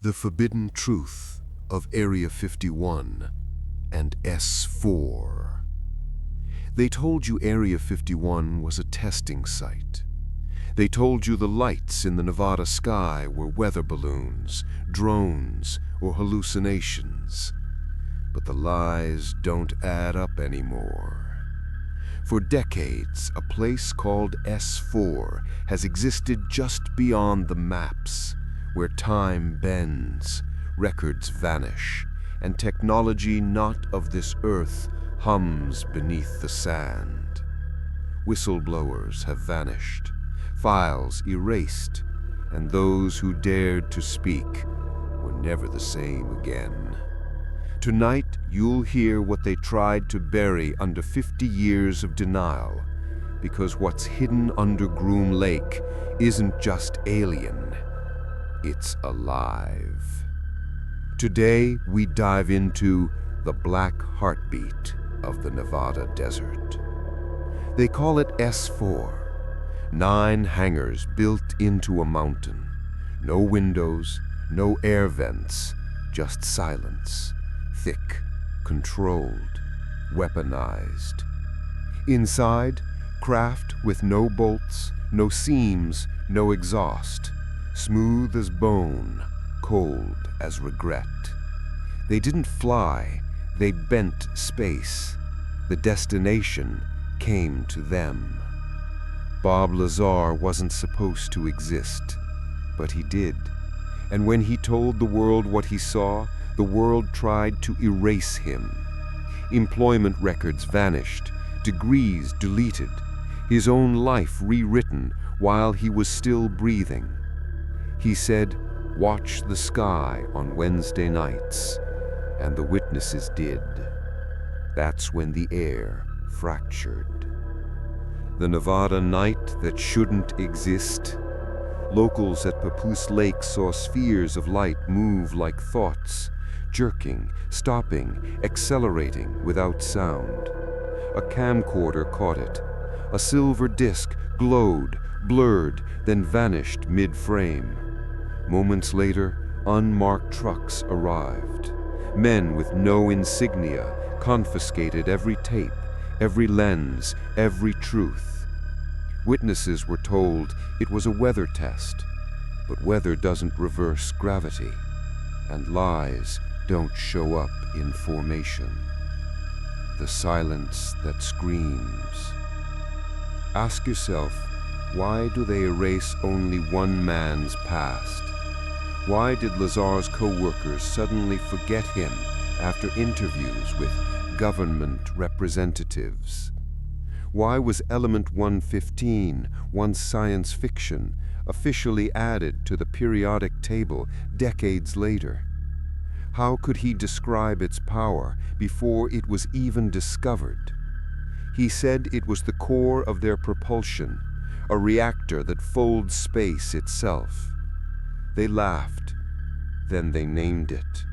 The forbidden truth of Area 51 and S4. They told you Area 51 was a testing site. They told you the lights in the Nevada sky were weather balloons, drones, or hallucinations. But the lies don't add up anymore. For decades, a place called S4 has existed just beyond the maps, where time bends, records vanish, and technology not of this earth hums beneath the sand. Whistleblowers have vanished, files erased, and those who dared to speak were never the same again. Tonight, you'll hear what they tried to bury under 50 years of denial, because what's hidden under Groom Lake isn't just alien. It's alive. Today, we dive into the black heartbeat of the Nevada desert. They call it S4. 9 hangars built into a mountain. No windows, no air vents, just silence. Thick, controlled, weaponized. Inside, craft with no bolts, no seams, no exhaust. Smooth as bone, cold as regret. They didn't fly, they bent space. The destination came to them. Bob Lazar wasn't supposed to exist, but he did. And when he told the world what he saw, the world tried to erase him. Employment records vanished, degrees deleted, his own life rewritten while he was still breathing. He said, "Watch the sky on Wednesday nights," and the witnesses did. That's when the air fractured. The Nevada night that shouldn't exist. Locals at Papoose Lake saw spheres of light move like thoughts, jerking, stopping, accelerating without sound. A camcorder caught it. A silver disc glowed, blurred, then vanished mid-frame. Moments later, unmarked trucks arrived. Men with no insignia confiscated every tape, every lens, every truth. Witnesses were told it was a weather test, but weather doesn't reverse gravity, and lies don't show up in formation. The silence that screams. Ask yourself, why do they erase only one man's past? Why did Lazar's co-workers suddenly forget him after interviews with government representatives? Why was Element 115, once science fiction, officially added to the periodic table decades later? How could he describe its power before it was even discovered? He said it was the core of their propulsion, a reactor that folds space itself. They laughed, then they named it.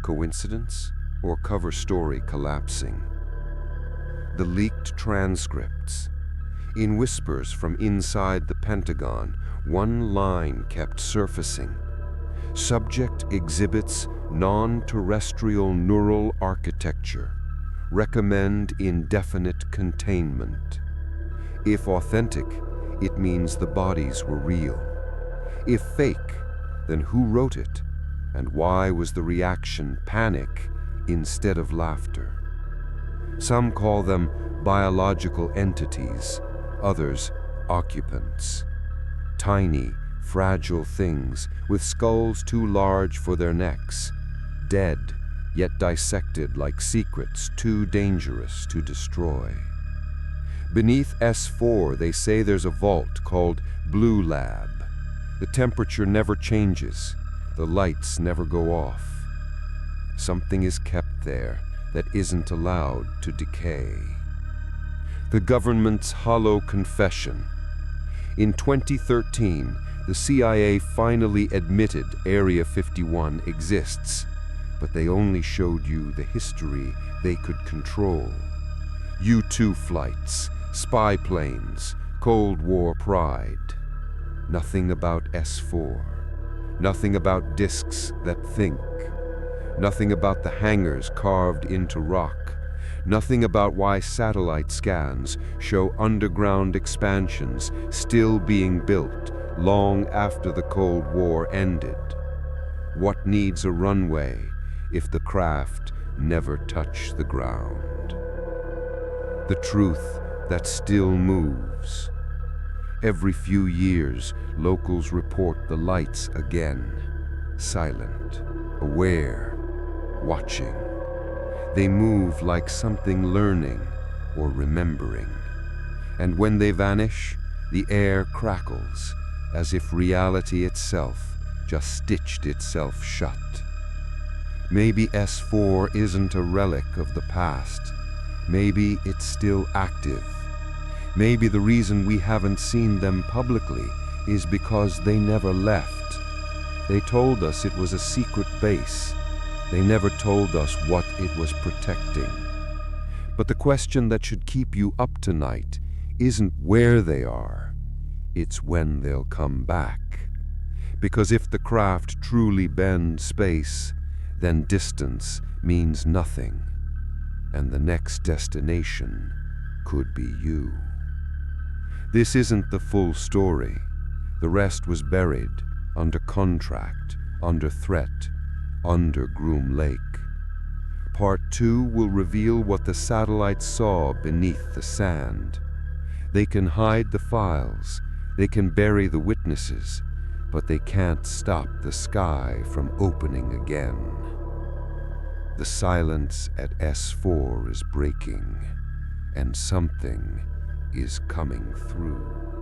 Coincidence or cover story collapsing? The leaked transcripts. In whispers from inside the Pentagon, one line kept surfacing. Subject exhibits non-terrestrial neural architecture. Recommend indefinite containment. If authentic, it means the bodies were real. If fake, then who wrote it? And why was the reaction panic instead of laughter? Some call them biological entities, others occupants. Tiny, fragile things with skulls too large for their necks, dead, yet dissected like secrets too dangerous to destroy. Beneath S4, they say there's a vault called Blue Lab. The temperature never changes, the lights never go off. Something is kept there that isn't allowed to decay. The government's hollow confession. In 2013, the CIA finally admitted Area 51 exists, but they only showed you the history they could control. U-2 flights, spy planes, Cold War pride. Nothing about S4. Nothing about discs that think. Nothing about the hangars carved into rock. Nothing about why satellite scans show underground expansions still being built long after the Cold War ended. What needs a runway if the craft never touched the ground? The truth that still moves. Every few years, locals report the lights again. Silent, aware, watching. They move like something learning or remembering. And when they vanish, the air crackles, as if reality itself just stitched itself shut. Maybe S4 isn't a relic of the past. Maybe it's still active. Maybe the reason we haven't seen them publicly is because they never left. They told us it was a secret base. They never told us what it was protecting. But the question that should keep you up tonight isn't where they are, it's when they'll come back. Because if the craft truly bends space, then distance means nothing, and the next destination could be you. This isn't the full story. The rest was buried, under contract, under threat, under Groom Lake. Part 2 will reveal what the satellites saw beneath the sand. They can hide the files, they can bury the witnesses, but they can't stop the sky from opening again. The silence at S4 is breaking, and something is coming through.